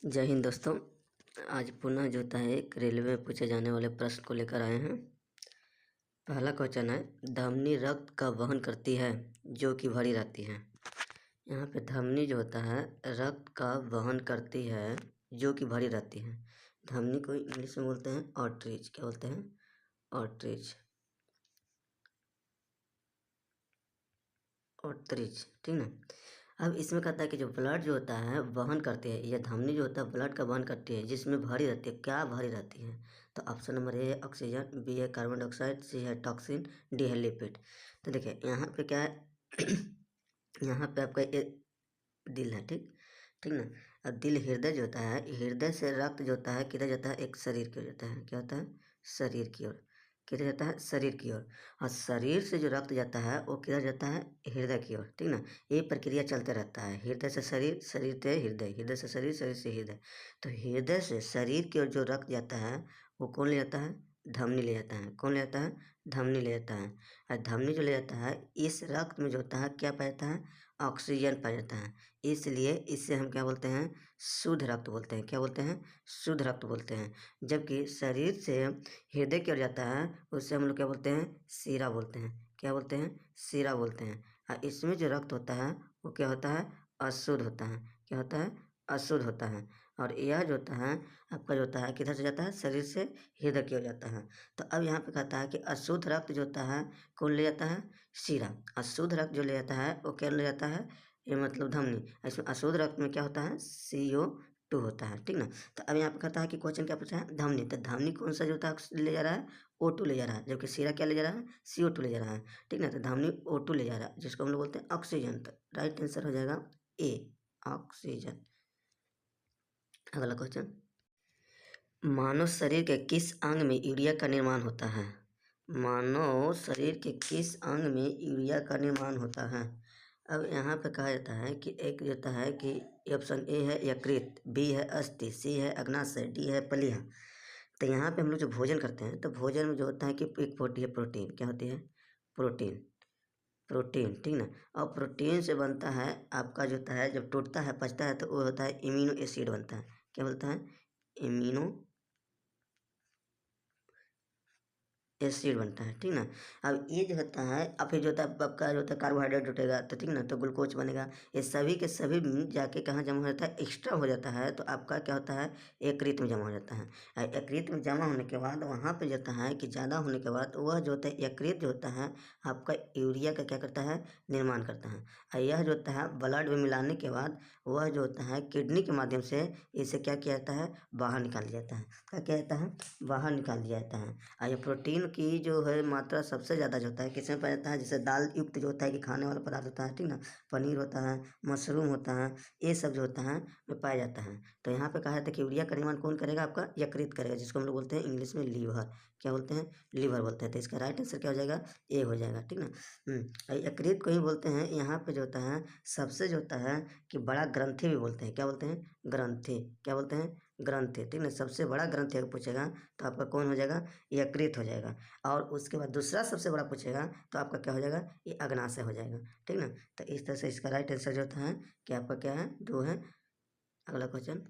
जय हिंद दोस्तों। आज पुनः जो होता है एक रेलवे में पूछे जाने वाले प्रश्न को लेकर आए हैं। पहला क्वेश्चन है, धमनी रक्त का वहन करती है जो कि भरी रहती है। यहाँ पे धमनी जो होता है रक्त का वहन करती है जो कि भरी रहती है। धमनी को इंग्लिश में बोलते हैं आर्टरीज। क्या बोलते हैं? आर्टरीज। आर्टरीज, ठीक ना। अब इसमें कहता है कि जो ब्लड जो होता है वहन करती है, यह धमनी जो होता है ब्लड का वहन करती है जिसमें भरी रहती है। क्या भरी रहती है? तो ऑप्शन नंबर ए है ऑक्सीजन, बी है कार्बन डाइऑक्साइड, सी है टॉक्सिन, डी है लिपिड। तो देखिए यहाँ पे क्या है यहाँ पे आपका दिल है, ठीक ठीक ना। अब दिल हृदय जो होता है, हृदय से रक्त जो होता है किधर जाता है? एक शरीर की ओर जाता है। क्या होता है? शरीर की ओर। किधर जाता है? शरीर की ओर। और शरीर से जो रक्त जाता है वो किधर जाता है? हृदय की ओर, ठीक ना। ये प्रक्रिया चलते रहता है, हृदय से शरीर, शरीर से हृदय, हृदय से शरीर, शरीर से हृदय। तो हृदय से शरीर की ओर जो रक्त जाता है वो कौन ले जाता है? धमनी ले जाता है। कौन ले जाता है? धमनी ले जाता है। और धमनी जो ले जाता है इस रक्त में जो होता है क्या पाया जाता है? ऑक्सीजन पाया जाता है। इसलिए इसे हम क्या बोलते हैं? शुद्ध रक्त बोलते हैं। क्या बोलते हैं? शुद्ध रक्त बोलते हैं। जबकि शरीर से हृदय की ओर जाता है उससे हम लोग क्या बोलते हैं? सीरा बोलते हैं। क्या बोलते हैं? सीरा बोलते हैं। और इसमें जो रक्त होता है वो क्या होता है? अशुद्ध होता है। क्या होता है? अशुद्ध होता है। और यह जो होता है आपका जो होता है किधर से जाता है? शरीर से हृदय की ओर जाता है। तो अब यहाँ पे कहता है कि अशुद्ध रक्त जो होता है कौन ले जाता है? सीरा। अशुद्ध रक्त जो ले जाता है वो क्या ले जाता है? ये मतलब धमनी। इसमें अशुद्ध रक्त में क्या होता है? CO2 होता है, ठीक ना। तो अब यहाँ पे कहता है कि क्वेश्चन क्या पूछा है? धमनी। तो धमनी कौन सा जो होता है ले जा रहा है? O2 ले जा रहा है। जबकि सीरा क्या ले जा रहा है? CO2 ले जा रहा है, ठीक ना। तो धमनी O2 ले जा रहा है जिसको हम लोग बोलते हैं ऑक्सीजन। तो राइट आंसर हो जाएगा ए, ऑक्सीजन। अगला क्वेश्चन, मानव शरीर के किस अंग में यूरिया का निर्माण होता है? मानव शरीर के किस अंग में यूरिया का निर्माण होता है? अब यहाँ पे कहा जाता है कि एक होता है कि ऑप्शन ए है यकृत, बी है अस्थि, सी है अग्नाशय, डी है पलीहा। तो यहाँ पे हम लोग जो भोजन करते हैं तो भोजन में जो होता है कि एक होती है प्रोटीन। क्या होती है? प्रोटीन। प्रोटीन, ठीक ना। और प्रोटीन से बनता है आपका जो होता है जब टूटता है पचता है तो वो होता है इम्यूनो एसिड बनता है। क्या बोलता है? इम्यूनो एसिड बनता है, ठीक ना। अब ये जो होता है अब फिर जो होता है आपका जो होता है कार्बोहाइड्रेट जुटेगा तो ठीक ना, तो ग्लूकोज बनेगा। ये सभी के सभी जाके कहाँ जमा हो जाता है? एक्स्ट्रा हो जाता है तो आपका क्या होता है? यकृत में जमा हो जाता है। और यकृत में जमा होने के बाद वहाँ पे जाता है कि ज़्यादा होने के बाद वह जो होता है यकृत जो होता है आपका यूरिया का क्या करता है? निर्माण करता है। और यह जो होता है ब्लड में मिलाने के बाद वह जो होता है किडनी के माध्यम से इसे क्या किया जाता है? बाहर निकाल दिया जाता है। क्या किया जाता है? बाहर निकाल दिया जाता है। और ये प्रोटीन की जो है मात्रा सबसे ज़्यादा जो होता है किसमें पाया जाता है? जैसे दाल युक्त जो होता है कि खाने वाला पदार्थ होता है, ठीक ना। पनीर होता है, मशरूम होता है, ये सब जो होता है में पाया जाता है। तो यहाँ पे कहा जाता है कि यूरिया का निर्माण कौन करेगा? आपका यकृत करेगा, जिसको हम लोग बोलते हैं इंग्लिश में लीवर। क्या बोलते हैं? लीवर बोलते हैं। तो इसका राइट आंसर क्या हो जाएगा? ए हो जाएगा, ठीक ना। और यकृत को ही बोलते हैं यहाँ पे जो होता है सबसे जो होता है कि बड़ा ग्रंथि भी बोलते हैं। क्या बोलते हैं? ग्रंथि। क्या बोलते हैं? ग्रंथि, ठीक ना। सबसे बड़ा ग्रंथि अगर पूछेगा तो आपका कौन हो जाएगा? यकृत हो जाएगा। और उसके बाद दूसरा सबसे बड़ा पूछेगा तो आपका क्या हो जाएगा? ये अग्नाशय हो जाएगा, ठीक ना। तो इस तरह से इसका राइट आंसर जो होता है कि आपका क्या है? 2 है। अगला क्वेश्चन,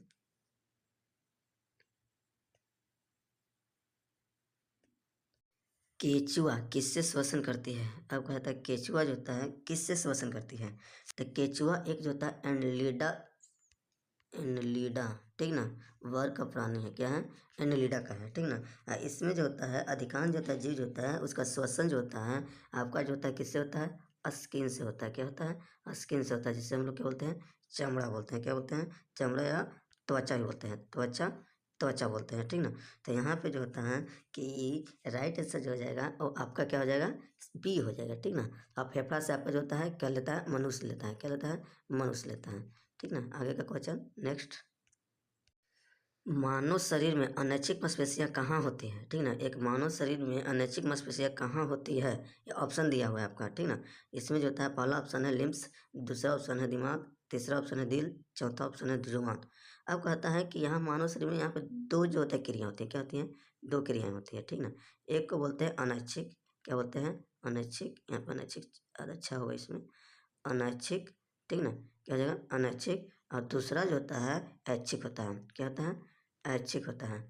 केचुआ किससे श्वसन करती है? अब कहता है केचुआ जो होता है किससे श्वसन करती है? तो केचुआ एक जो होता है एनलिडा, एनलिडा, ठीक ना, वर्ग का प्राणी है। क्या है? एनलिडा का है, ठीक ना। इसमें जो होता है अधिकांश जो होता है जीव जो होता है उसका श्वसन जो होता है आपका जो होता है किससे होता है? स्किन से होता है। क्या होता है? स्किन से होता है, जिससे हम लोग क्या बोलते हैं? चमड़ा बोलते हैं। क्या बोलते हैं? चमड़ा या त्वचा भी बोलते हैं। त्वचा, त्वचा बोलते हैं, ठीक ना। तो यहाँ पे जो होता है कि राइट आंसर जो हो जाएगा वो आपका क्या हो जाएगा? बी हो जाएगा, ठीक ना। अब फेफड़ा से आपका जो होता है क्या लेता है? मनुष्य लेता है। क्या लेता है? मनुष्य लेता है, ठीक ना। आगे का क्वेश्चन नेक्स्ट, मानव शरीर में अनैच्छिक मांसपेशियां कहाँ होती है? ठीक ना। एक मानव शरीर में अनैच्छिक मांसपेशियां कहाँ होती है ये ऑप्शन दिया हुआ है आपका, ठीक ना। इसमें जो होता है पहला ऑप्शन है लिम्स, दूसरा ऑप्शन है दिमाग, तीसरा ऑप्शन है दिल, चौथा ऑप्शन है जुबान। अब कहता है कि यहाँ मानव शरीर में यहाँ पे दो जो होता है क्रिया होती है। क्या होती हैं? दो क्रियाएं होती है, ठीक ना। एक को बोलते हैं अनैच्छिक। क्या बोलते हैं? अनैच्छिक। यहाँ पे अनैच्छिक ज़्यादा अच्छा होगा इसमें, अनैच्छिक, ठीक ना। क्या हो जाएगा? अनैच्छिक। और दूसरा जो होता है ऐच्छिक होता है। क्या होता है? ऐच्छिक होता है।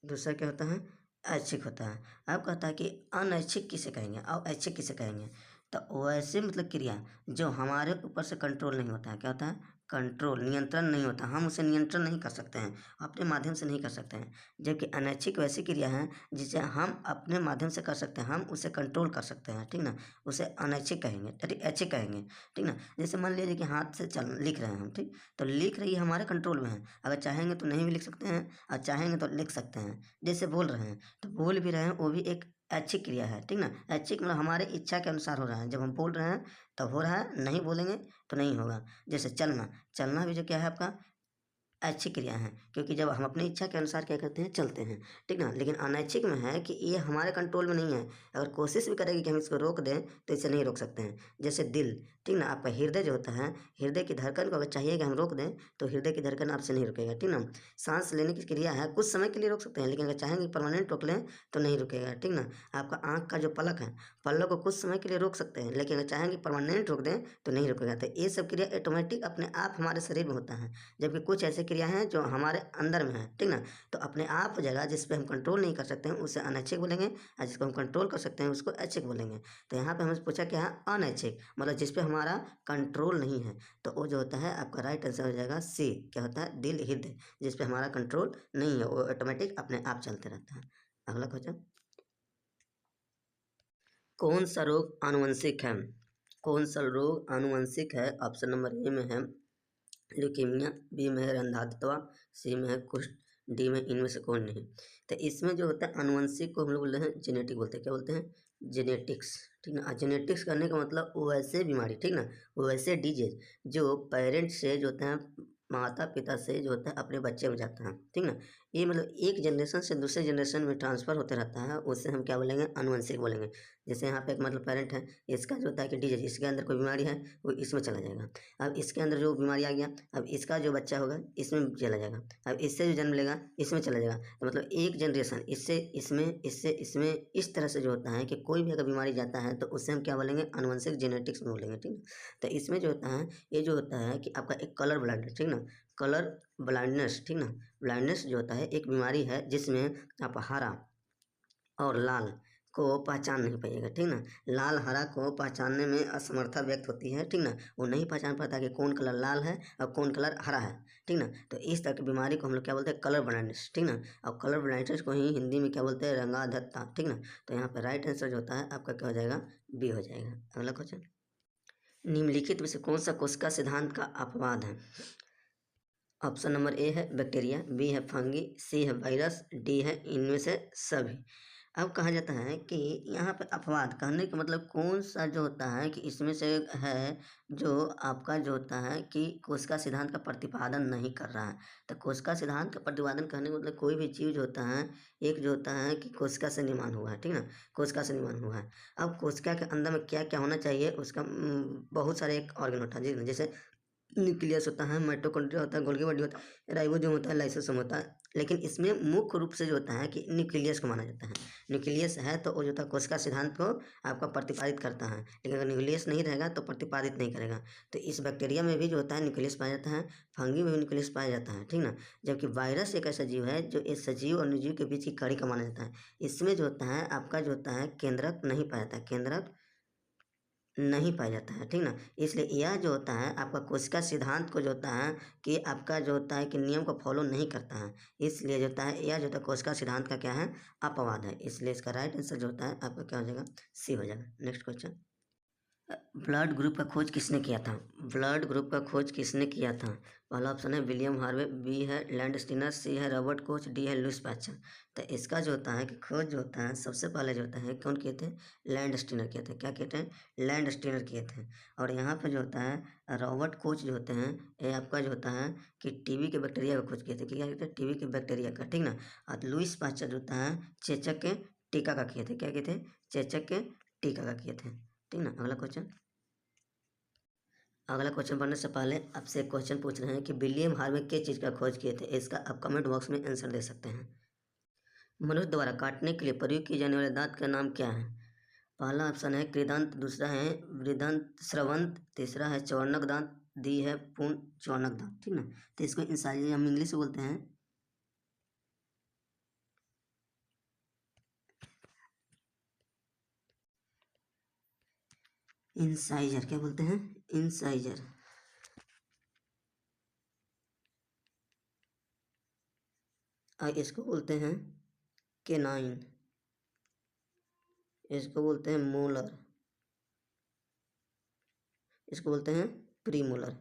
दूसरा क्या होता है? ऐच्छिक होता है। अब कहता है कि अनैच्छिक किसे कहेंगे और ऐच्छिक किसे कहेंगे? तो वैसे मतलब क्रिया जो हमारे ऊपर से कंट्रोल नहीं होता है। क्या होता है? कंट्रोल, नियंत्रण नहीं होता, हम उसे नियंत्रण नहीं कर सकते हैं, अपने माध्यम से नहीं कर सकते हैं। जबकि अनैच्छिक वैसी क्रिया है जिसे हम अपने माध्यम से कर सकते हैं, हम उसे कंट्रोल कर सकते हैं, ठीक ना। उसे अनैच्छिक कहेंगे, ठीक, ऐच्छिक कहेंगे, ठीक ना। जैसे मान लीजिए कि हाथ से चल लिख रहे हैं हम, ठीक, तो लिख रही है हमारे कंट्रोल में है। अगर चाहेंगे तो नहीं भी लिख सकते हैं और चाहेंगे तो लिख सकते हैं। जैसे बोल रहे हैं तो बोल भी रहे हैं, वो भी एक ऐच्छिक क्रिया है, ठीक ना। ऐच्छिक मतलब हमारे इच्छा के अनुसार हो रहा है। जब हम बोल रहे हैं तब हो रहा है, नहीं बोलेंगे तो नहीं होगा। जैसे चलना, चलना भी जो क्या है आपका ऐच्छिक क्रिया है, क्योंकि जब हम अपनी इच्छा के अनुसार क्या करते हैं, चलते हैं, ठीक ना। लेकिन अनैच्छिक में है कि ये हमारे कंट्रोल में नहीं है। अगर कोशिश भी करेंगे कि हम इसको रोक दें तो इसे नहीं रोक सकते हैं। जैसे दिल, ठीक ना, आपका हृदय जो होता है, हृदय की धड़कन को अगर चाहिए कि हम रोक दें तो हृदय की धड़कन आपसे नहीं रुकेगा, ठीक ना। सांस लेने की क्रिया है, कुछ समय के लिए रोक सकते हैं, लेकिन अगर चाहेंगे परमानेंट रोक लें तो नहीं रुकेगा, ठीक ना। आपका आँख का जो पलक है, पलक को कुछ समय के लिए रोक सकते हैं, लेकिन अगर चाहेंगे परमानेंट रोक दें तो नहीं रुकेगा। तो ये सब क्रिया ऑटोमेटिक अपने आप हमारे शरीर में होता है। जबकि कुछ ऐसी क्रिया हैं जो हमारे अंदर में है, ठीक ना। तो अपने आप हो जाएगा, जिस पे हम कंट्रोल नहीं कर सकते हैं उसे अनैच्छिक बोलेंगे, और जिसको हम कंट्रोल कर सकते हैं उसको ऐच्छिक बोलेंगे। तो यहाँ पे हमें पूछा क्या है? अनैच्छिक, मतलब जिस पे हमारा कंट्रोल नहीं है। तो वो जो होता है आपका राइट आंसर हो जाएगा सी। क्या होता है? दिल, हृदय, जिस पे हमारा कंट्रोल नहीं है, वो ऑटोमेटिक अपने आप चलते रहता है। अगला क्वेश्चन, कौन सा रोग आनुवंशिक है? कौन सा रोग आनुवंशिक है? ऑप्शन नंबर ए में है ल्यूकीमिया, बी में है रंध्रात्वा, सी में है कुष्ठ, डी में इनमें से कौन नहीं। तो इसमें जो होता है अनुवंशिक को हम लोग बोलते हैं जेनेटिक बोलते हैं। क्या बोलते हैं? जेनेटिक्स, ठीक ना। जेनेटिक्स करने का मतलब वो वैसे बीमारी, ठीक ना, वो वैसे डिजीज जो पेरेंट्स से जो होते हैं, माता पिता से जो होता है अपने बच्चे में जाता है, ठीक ना। ये मतलब एक जनरेशन से दूसरे जनरेशन में ट्रांसफर होते रहता है, उससे हम क्या बोलेंगे? अनुवंशिक बोलेंगे। जैसे यहाँ पे एक मतलब पेरेंट है, इसका जो होता है कि डिजीज, इसके अंदर कोई बीमारी है वो इसमें चला जाएगा। अब इसके अंदर जो बीमारी आ गया, अब इसका जो बच्चा होगा इसमें चला जाएगा, अब इससे जो जन्म लेगा इसमें चला जाएगा। तो मतलब एक जनरेशन इससे इसमें, इससे इसमें, इस तरह से जो होता है कि कोई भी अगर बीमारी जाता है तो उससे हम क्या बोलेंगे? अनुवंशिक जेनेटिक्स में बोलेंगे, ठीक है। तो इसमें जो होता है, ये जो होता है कि आपका एक कलर ब्लाइंडनेस, ठीक ना, कलर ब्लाइंडनेस, ठीक ना। ब्लाइंडनेस जो होता है एक बीमारी है जिसमें आप हरा और लाल को पहचान नहीं पाइएगा, ठीक ना। लाल हरा को पहचानने में असमर्था व्यक्त होती है, ठीक ना। वो नहीं पहचान पाता कि कौन कलर लाल है और कौन कलर हरा है, ठीक ना। तो इस तरह की बीमारी को हम लोग क्या बोलते हैं? कलर ब्लाइंडनेस, ठीक ना। और कलर ब्लाइंडनेस को ही हिंदी में क्या बोलते हैं? रंगाधत्ता, ठीक ना। तो यहाँ पे राइट आंसर जो होता है आपका क्या हो जाएगा? बी हो जाएगा। अगला क्वेश्चन, निम्नलिखित में से कौन सा कोशिका सिद्धांत का अपवाद है? ऑप्शन नंबर ए है बैक्टीरिया, बी है फंगी, सी है वायरस, डी है इनमें से सभी। अब कहा जाता है कि यहाँ पे अपवाद कहने का मतलब कौन सा जो होता है कि इसमें से है जो आपका जो होता है कि कोशिका सिद्धांत का प्रतिपादन नहीं कर रहा है। तो कोशिका सिद्धांत का प्रतिपादन करने का मतलब कोई भी चीज़ होता है, एक जो होता है कि कोशिका से निर्माण हुआ है, ठीक ना, कोशिका से निर्माण हुआ है। अब कोशिका के अंदर में क्या क्या होना चाहिए उसका बहुत सारे एक ऑर्गन होता है, जैसे न्यूक्लियस होता है, माइटोकॉन्ड्रिया होता है, गोल्गी बॉडी होता है, राइबोसोम होता है, लाइसोसोम होता है। लेकिन इसमें मुख्य रूप से जो होता है कि न्यूक्लियस को माना जाता है। न्यूक्लियस है तो वो जो होता है कोशिका सिद्धांत को आपका प्रतिपादित करता है, लेकिन अगर न्यूक्लियस नहीं रहेगा तो प्रतिपादित नहीं करेगा। तो इस बैक्टीरिया में भी जो होता है न्यूक्लियस पाया जाता है, फंगी में भी न्यूक्लियस पाया जाता है, ठीक ना। जबकि वायरस एक ऐसा जीव है जो इस सजीव और निर्जीव के बीच की कड़ी का माना जाता है। इसमें जो होता है आपका जो होता है केंद्रक नहीं पाया जाता है, केंद्रक नहीं पाया जाता है, ठीक ना। इसलिए यह जो होता है आपका कोशिका सिद्धांत को जो होता है कि आपका जो होता है कि नियम को फॉलो नहीं करता है, इसलिए जो होता है यह जो होता है कोशिका सिद्धांत का क्या है? अपवाद है। इसलिए इसका राइट आंसर जो होता है आपका क्या हो जाएगा? सी हो जाएगा। नेक्स्ट क्वेश्चन, ब्लड ग्रुप का खोज किसने किया था? ब्लड ग्रुप का खोज किसने किया था? पहला ऑप्शन है विलियम हार्वे, बी है लैंड स्टीनर, सी है रॉबर्ट कोच, डी है लुईस पैस्चर। तो इसका जो होता है कि खोज जो होता है सबसे पहले जो होता है कौन किए थे? लैंड स्टीनर किए थे। क्या किए थे? लैंड स्टीनर किए थे। और यहाँ पे जो होता है रॉबर्ट कोच जो होते हैं, ये आपका जो होता है कि टीबी के बैक्टीरिया का खोज किए थे। क्या किए थे? टीबी के बैक्टीरिया का, ठीक ना। और लुईस पैस्चर जो होता है चेचक के टीका का किए थे। क्या किए थे? चेचक के टीका का किए थे, ठीक ना। अगला क्वेश्चन, अगला क्वेश्चन पढ़ने से पहले आपसे एक क्वेश्चन पूछ रहे हैं कि विलियम हार्वे किस चीज़ का खोज किए थे? इसका आप कमेंट बॉक्स में आंसर दे सकते हैं। मनुष्य द्वारा काटने के लिए प्रयोग किए जाने वाले दांत का नाम क्या है? पहला ऑप्शन है कृदंत, दूसरा है वृदंत, श्रवंत, तीसरा है चौर्णक दांत, दी है पूर्ण चौनक दांत, ठीक ना। तो इसको इंसाइजर हम इंग्लिश में बोलते हैं इंसाइजर। क्या बोलते हैं? इंसाइजर। और इसको बोलते हैं केनाइन, इसको बोलते हैं मोलर, इसको बोलते हैं प्रीमोलर,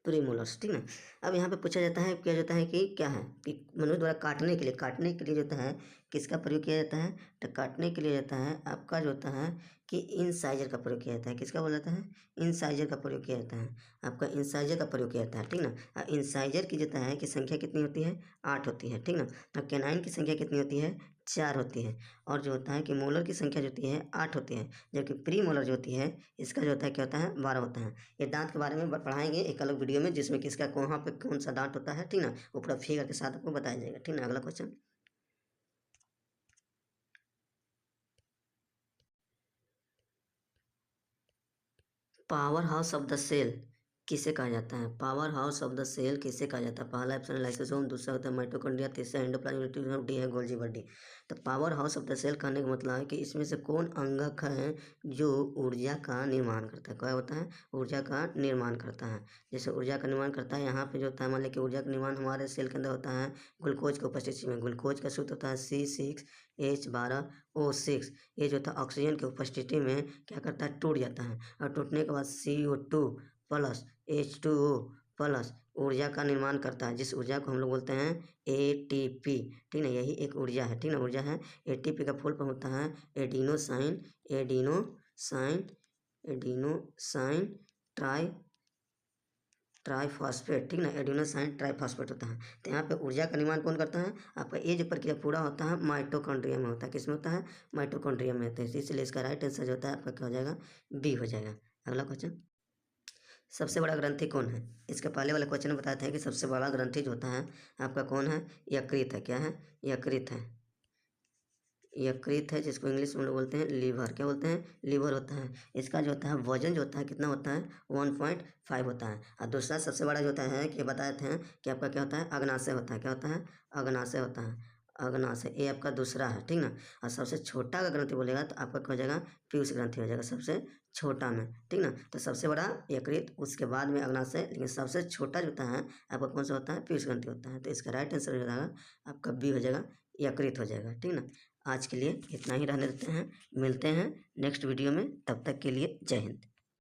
प्रीमोलर्स, ठीक ना। अब यहाँ पे पूछा जाता है, क्या जाता है कि क्या है कि मनुष्य द्वारा काटने के लिए जो है किसका प्रयोग किया जाता है? तो काटने के लिए जाता है आपका जो होता है कि इंसाइजर का प्रयोग किया जाता है। किसका बोला जाता है? इंसाइजर का प्रयोग किया जाता है, आपका इंसाइजर का प्रयोग किया जाता है, ठीक ना। इंसाइजर की जाता है कि संख्या कितनी होती है? 8 होती है, ठीक ना। तो कैनाइन की संख्या कितनी होती है? 4 होती है। और जो होता है कि मोलर की संख्या जो होती है 8 होती है, जबकि प्री मोलर जो होती है इसका जो होता है क्या होता है? 12 होता है। ये दांत के बारे में पढ़ाएंगे एक अलग वीडियो में, जिसमें किसका कहाँ पे कौन सा दांत होता है, ठीक ना। वो पूरा फिगर के साथ आपको बताया जाएगा, ठीक ना। अगला question, power house of the cell किसे कहा जाता है? Power house of the cell किसे कहा जाता है? पहला ऑप्शन है लाइसोसोम, दूसरा होता है माइटोकॉन्ड्रिया, तीसरा एंडोप्लाज्मिक रेटिकुलम, डी है गोल्गी बॉडी। तो power house of the cell कहने का मतलब है कि इसमें से कौन अंगक है जो ऊर्जा का निर्माण करता है? क्या होता है? ऊर्जा का निर्माण करता है। जैसे ऊर्जा का निर्माण करता है, यहाँ पे जो होता है मान लीजिए कि ऊर्जा का निर्माण हमारे सेल के अंदर होता है ग्लूकोज की उपस्थिति में। ग्लूकोज का सूत्र होता है C6H12O6। ये जो था ऑक्सीजन की उपस्थिति में क्या करता है? टूट जाता है, और टूटने के बाद CO2 प्लस H2O प्लस ऊर्जा का निर्माण करता है, जिस ऊर्जा को हम लोग बोलते हैं ATP, ठीक ना। यही एक ऊर्जा है, ठीक ना, ऊर्जा है। ATP का फुल फॉर्म होता है adenosine, adenosine, adenosine try triphosphate, ठीक ना। एडिनोसाइन ट्राइफॉस्फेट होता है। तो यहाँ पे ऊर्जा का निर्माण कौन करता है? आपका ये जो प्रक्रिया पूरा होता है माइटोकॉन्ड्रिया में होता है। किसमें होता है? माइटोकॉन्ड्रिया में होता है। इसलिए इसका राइट आंसर जो होता है आपका क्या हो जाएगा? बी हो जाएगा। अगला क्वेश्चन, सबसे बड़ा ग्रंथि कौन है? इसके पहले वाले क्वेश्चन में बताते हैं कि सबसे बड़ा ग्रंथि जो होता है आपका कौन है? यकृत है। क्या है? यकृत है। यकृत है, जिसको इंग्लिश में हम लोग बोलते हैं लीवर। क्या बोलते हैं? लीवर होता है। इसका जो होता है वजन जो होता है कितना होता है? 1.5 होता है। और दूसरा सबसे बड़ा जो होता है कि बताए थे कि आपका क्या होता है? अग्नाशय होता है। क्या होता है? अग्नाशय होता है। अग्नाशय, ये आपका दूसरा है, ठीक ना। और सबसे छोटा का ग्रंथि बोलेगा तो आपका क्या हो जाएगा? पीयूष ग्रंथि हो जाएगा सबसे छोटा में, ठीक ना। तो सबसे बड़ा यकृत, उसके बाद में अग्नाशय, लेकिन सबसे छोटा जो होता है आपका कौन सा होता है? पीयूष ग्रंथि होता है। तो इसका राइट आंसर हो जाएगा आपका बी हो जाएगा, यकृत हो जाएगा, ठीक ना। आज के लिए इतना ही रहने देते हैं, मिलते हैं नेक्स्ट वीडियो में, तब तक के लिए जय हिंद।